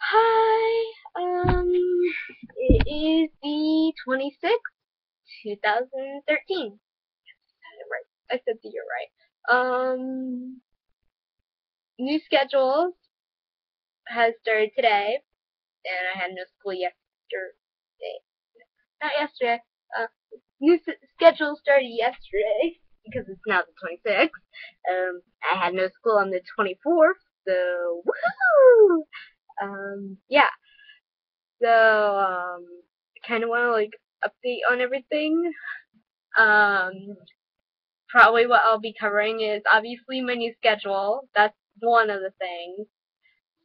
Hi, it is the 26th, 2013. Right, I said the year right. New schedules has started today, and I had no school yesterday. Not yesterday. Uh, new schedule started yesterday because it's now the 26th. I had no school on the 24th, so woohoo! Yeah. So, I kind of want to like update on everything. Um, Probably what I'll be covering is obviously my new schedule. That's one of the things.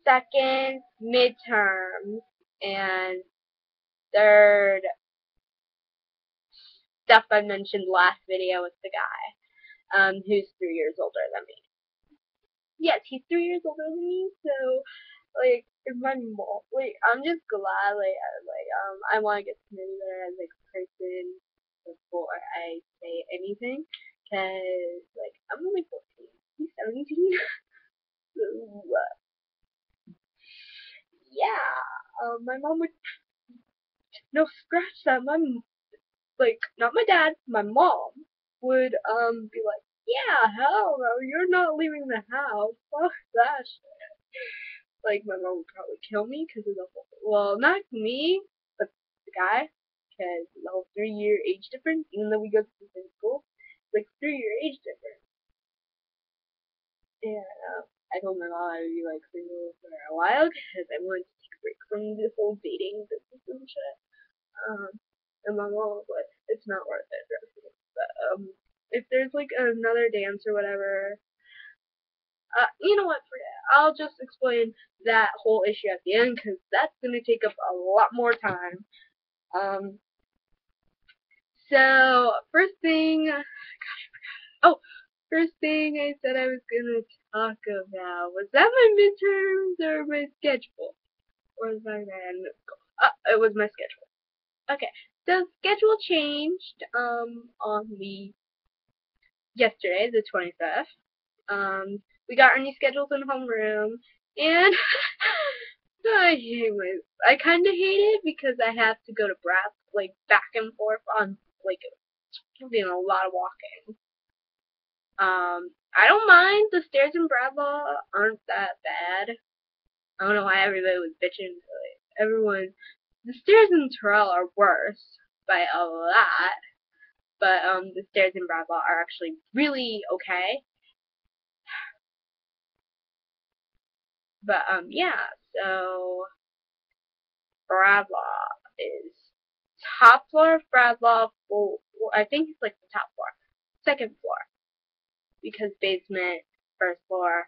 Second, midterms, and third, stuff I mentioned last video with the guy, who's 3 years older than me. Yes, he's 3 years older than me, so like if my mom, like I'm just glad I want to get to know you better as like a person before I say anything, cause like I'm only 14, he's 17, so yeah, my mom would no scratch that. Like not my dad, my mom would be like, yeah, hell no, you're not leaving the house. Fuck that shit. Like my mom would probably kill me because of the whole. Well, not me, but the guy, because the whole 3 year age difference. Even though we go to the same school, like 3 year age difference. And I told my mom I would be like single for a while because I wanted to take a break from this whole dating business and shit. Um, and my mom was like, it's not worth it. But if there's like another dance or whatever, you know what? Forget it. I'll just explain that whole issue at the end because that's gonna take up a lot more time. Um, so first thing, oh, first thing I said I was gonna talk about was that my midterms or my schedule, or was I random? It was my schedule. Okay, so schedule changed on the yesterday, the 25th. We got our new schedules in homeroom, and I kind of hate it because I have to go to Brad like back and forth on like doing a lot of walking. I don't mind. The stairs in Bradlaugh aren't that bad. I don't know why everybody was bitching. Like, everyone, the stairs in Terrell are worse by a lot, but the stairs in Bradlaugh are actually really okay. But yeah, so Bradlaugh is top floor of Bradlaugh. Well, I think it's like the top floor, second floor, because basement, first floor,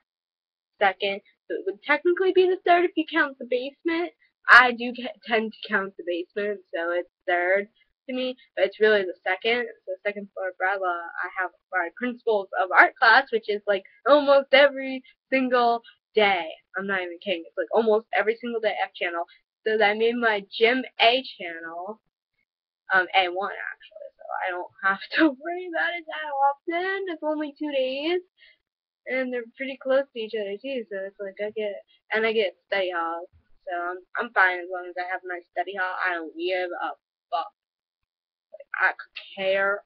second. So it would technically be the third if you count the basement. I do tend to count the basement, so it's third to me, but it's really the second. So second floor of Bradlaugh, I have my principles of art class, which is like almost every single day. I'm not even kidding. It's like almost every single day F channel. So I made my gym A channel, A1 actually, so I don't have to worry about it that often. It's only 2 days and they're pretty close to each other too. So it's like I get study halls. So I'm fine as long as I have a nice study hall. I don't give a fuck. I could care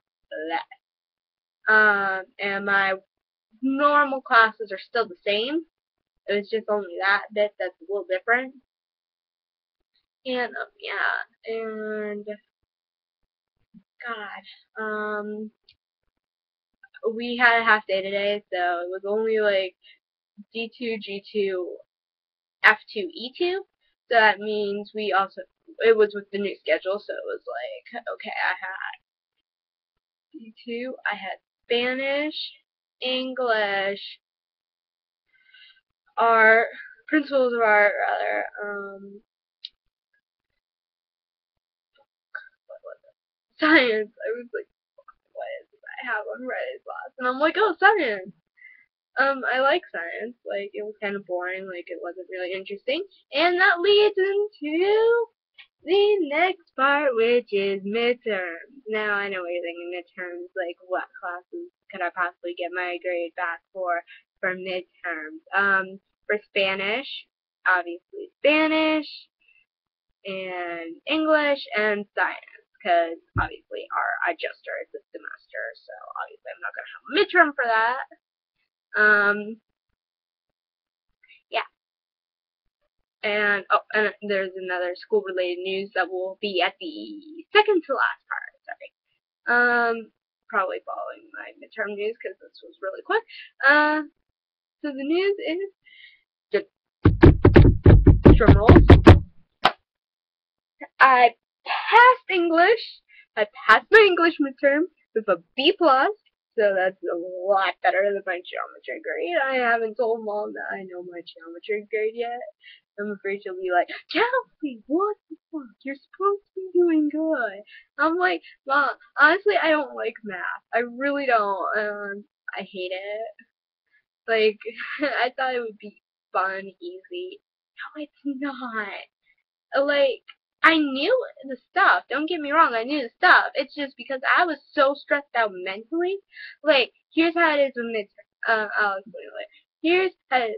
less. And my normal classes are still the same. It was just only that bit that's a little different. And yeah, and God, we had a half day today, so it was only like D2, G2, F2, E2. So that means we also, it was with the new schedule, so it was like, okay, I had D2, I had Spanish, English, art, principles of art, rather, what was it? Science. I was like, what is it I have on Friday's class? And I'm like, oh, science. I like science. Like, it was kind of boring. Like, it wasn't really interesting. And that leads into the next part, which is midterms. Now, I know what you're thinking, midterms, like, what classes could I possibly get my grade back for midterms? For Spanish, obviously Spanish and English and science, because obviously I just started this semester, so obviously I'm not going to have a midterm for that. Yeah. And there's another school-related news that will be at the second to last part. Sorry. Probably following my midterm news because this was really quick. So the news is drum rolls. I passed English. I passed my English midterm with a B plus. So that's a lot better than my geometry grade. I haven't told Mom that I know my geometry grade yet. I'm afraid she'll be like, Chelsea, what the fuck? You're supposed to be doing good. I'm like, Mom, honestly, I don't like math. I really don't. I hate it. Like, I thought it would be fun, easy. No, it's not. Like, I knew the stuff. Don't get me wrong, I knew the stuff. It's just because I was so stressed out mentally. Like, here's how it is with midterms. I'll explain it later. Here's how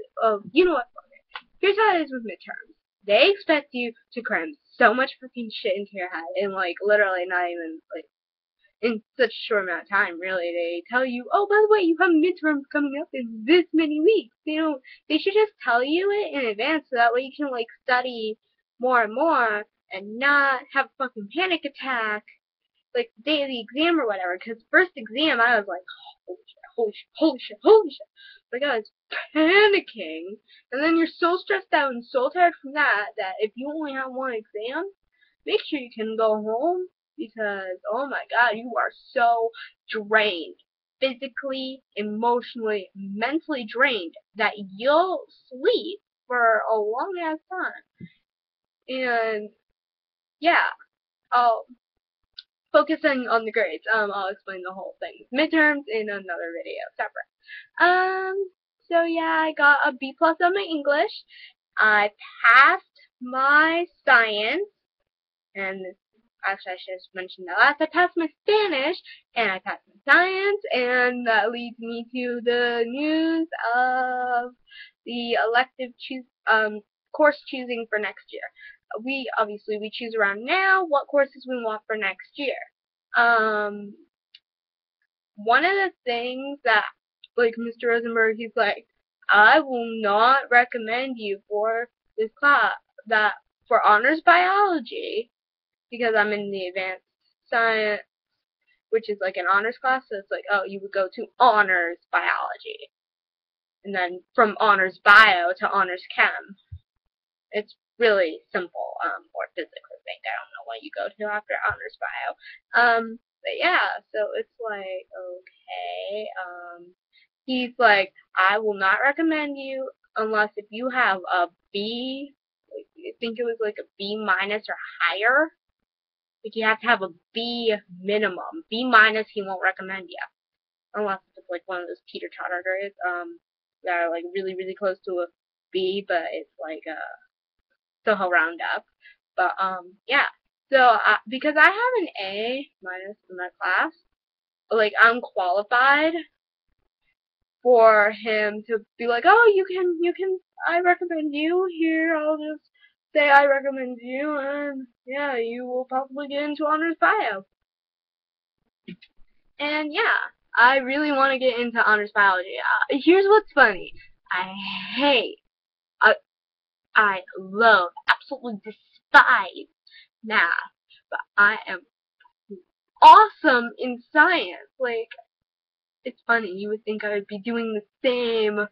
you know what? Here's how it is with midterms. They expect you to cram so much fucking shit into your head in, like, literally not even, like, in such a short amount of time, really. They tell you, oh, by the way, you have midterms coming up in this many weeks. They should just tell you it in advance so that way you can, like, study more and more and not have a fucking panic attack, like, the day of the exam or whatever. Because first exam, I was like, holy shit, holy shit, holy shit. Like, I was panicking. And then you're so stressed out and so tired from that if you only have one exam, make sure you can go home. Because, oh my god, you are so drained. Physically, emotionally, mentally drained that you'll sleep for a long ass time. And, yeah, focusing on the grades, I'll explain the whole thing. Midterms in another video, separate. So yeah, I got a B plus on my English. I passed my science, and actually I should have mentioned that last. I passed my Spanish, and I passed my science, and that leads me to the news of the elective course choosing for next year. We choose around now what courses we want for next year. One of the things that, like, Mr. Rosenberg, he's like, I will not recommend you for this class, that for honors biology, because I'm in the advanced science, which is like an honors class, so it's like, oh, you would go to honors biology, and then from honors bio to honors chem. It's really simple, or physically think. I don't know what you go to after honors bio. But yeah, so it's like, okay, he's like, I will not recommend you unless if you have a B, like, I think it was like a B minus or higher. Like, you have to have a B minimum. B minus, he won't recommend you. Unless it's like one of those teeter-totter grades, that are like really, really close to a B, but it's like, so he'll round up. But, yeah. So, because I have an A minus in my class, like, I'm qualified for him to be like, oh, you can, I recommend you here, I'll just say I recommend you, and yeah, you will probably get into honors bio. And yeah, I really want to get into honors biology. Here's what's funny. I love, absolutely despise math, but I am awesome in science. Like, it's funny, you would think I would be doing the same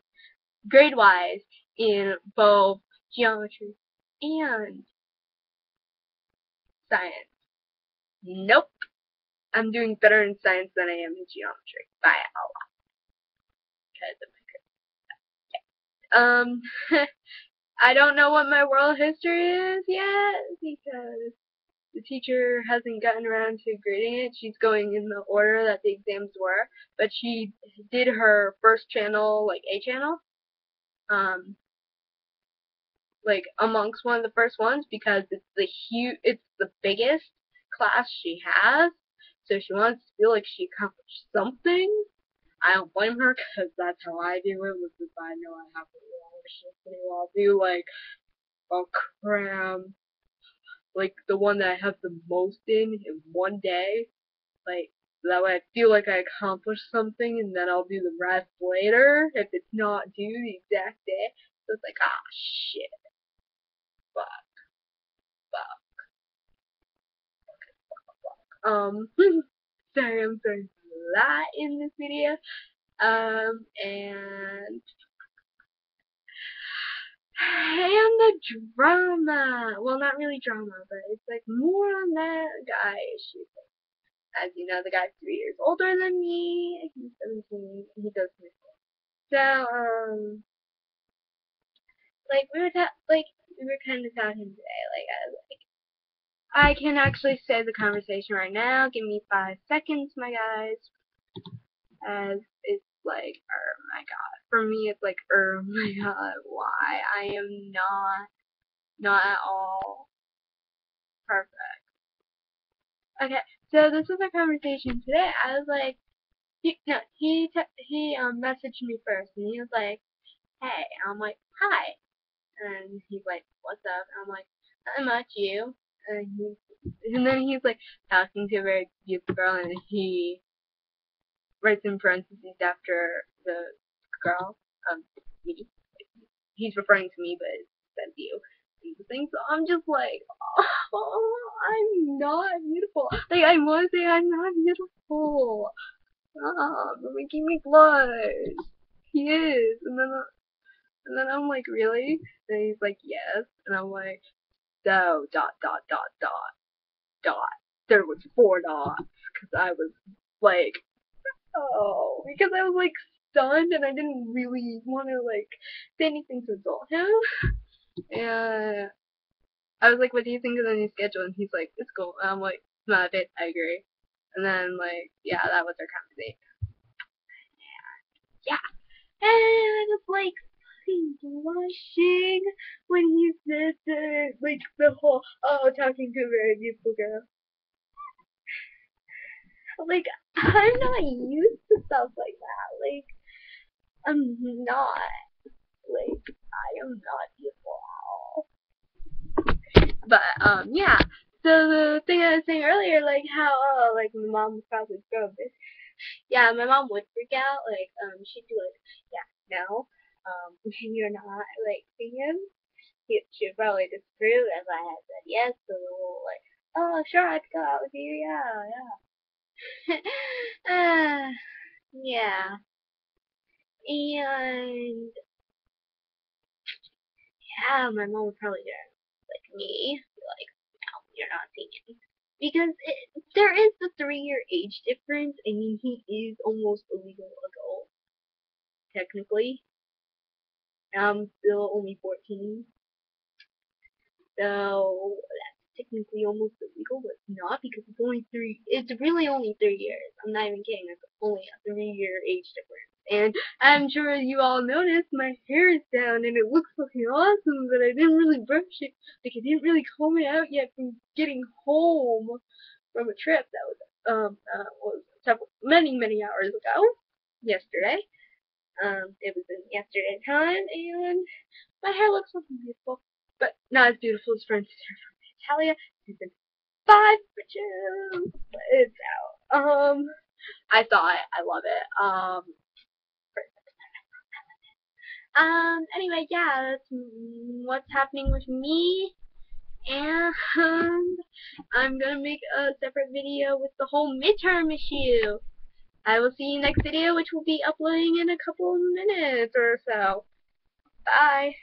grade-wise in both geometry and science. Nope. I'm doing better in science than I am in geometry by a lot. Because of my grades. I don't know what my world history is yet because the teacher hasn't gotten around to grading it. She's going in the order that the exams were, but she did her first channel, like A channel, like amongst one of the first ones because it's the biggest class she has, so she wants to feel like she accomplished something. I don't blame her because that's how I do it. If I know I have to do all this shit, I'll do like I'll cram like the one that I have the most in one day. Like that way I feel like I accomplished something, and then I'll do the rest later if it's not due the exact day. So it's like, ah, shit, fuck, fuck. Sorry, I'm sorry for that in this video. And the drama. Well, not really drama, but it's like more on that guy issue. As you know, the guy's 3 years older than me. He's 17. He goes to school. So, like we were kind of talking today. Like I can actually say the conversation right now. Give me 5 seconds, my guys. As it's like, oh my god. For me, it's like, oh my god, why? I am not at all perfect. Okay, so this was a conversation today. I was like, he messaged me first, and he was like, hey. I'm like, hi. And he's like, what's up? And I'm like, not much, you. And then he's like talking to a very beautiful girl, and he writes in parentheses after the girl, me. He's referring to me, but it says you. The thing, so I'm just like, oh, I'm not beautiful. Like, I want to say I'm not beautiful. Stop, making me blush. He is, and then I'm like, really? And he's like, yes, and I'm like, so dot. There was 4 dots, because I was like, oh, because I was like stunned, and I didn't really want to like say anything to insult him. And I was like, what do you think of the new schedule? And he's like, it's cool. And I'm like, not a bit, I agree. And then like, yeah, that was our conversation. Yeah. And I was like blushing when he said that, like the whole, oh, talking to a very beautiful girl. Like, I'm not used to stuff like that. Like, I'm not. Like, I am not beautiful at all. But, yeah. So the thing I was saying earlier, like how, oh, like my mom would probably throw this. Yeah, my mom would freak out. Like, she'd be like, yeah, no, when you're not like seeing him, she'd probably disapprove if I had said yes to the whole like, oh, sure, I'd go out with you. Yeah. Yeah. And yeah, my mom would probably get like me, be like, no, you're not seeing it. Because there is the 3-year age difference. I mean, he is almost a legal adult, technically. I'm still only 14. So that's technically almost illegal, but it's not because it's only 3. It's really only 3 years. I'm not even kidding. It's only a 3-year age difference. And I'm sure you all noticed my hair is down and it looks fucking awesome, but I didn't really brush it. Like I didn't really comb it out yet from getting home from a trip that was many hours ago. Yesterday. It was in yesterday time, and my hair looks fucking beautiful. But not as beautiful as Friends from Italia. Season 5, bitches. It's out. I saw it. I love it. Anyway, yeah, that's what's happening with me. And I'm gonna make a separate video with the whole midterm issue. I will see you next video, which will be uploading in a couple of minutes or so. Bye.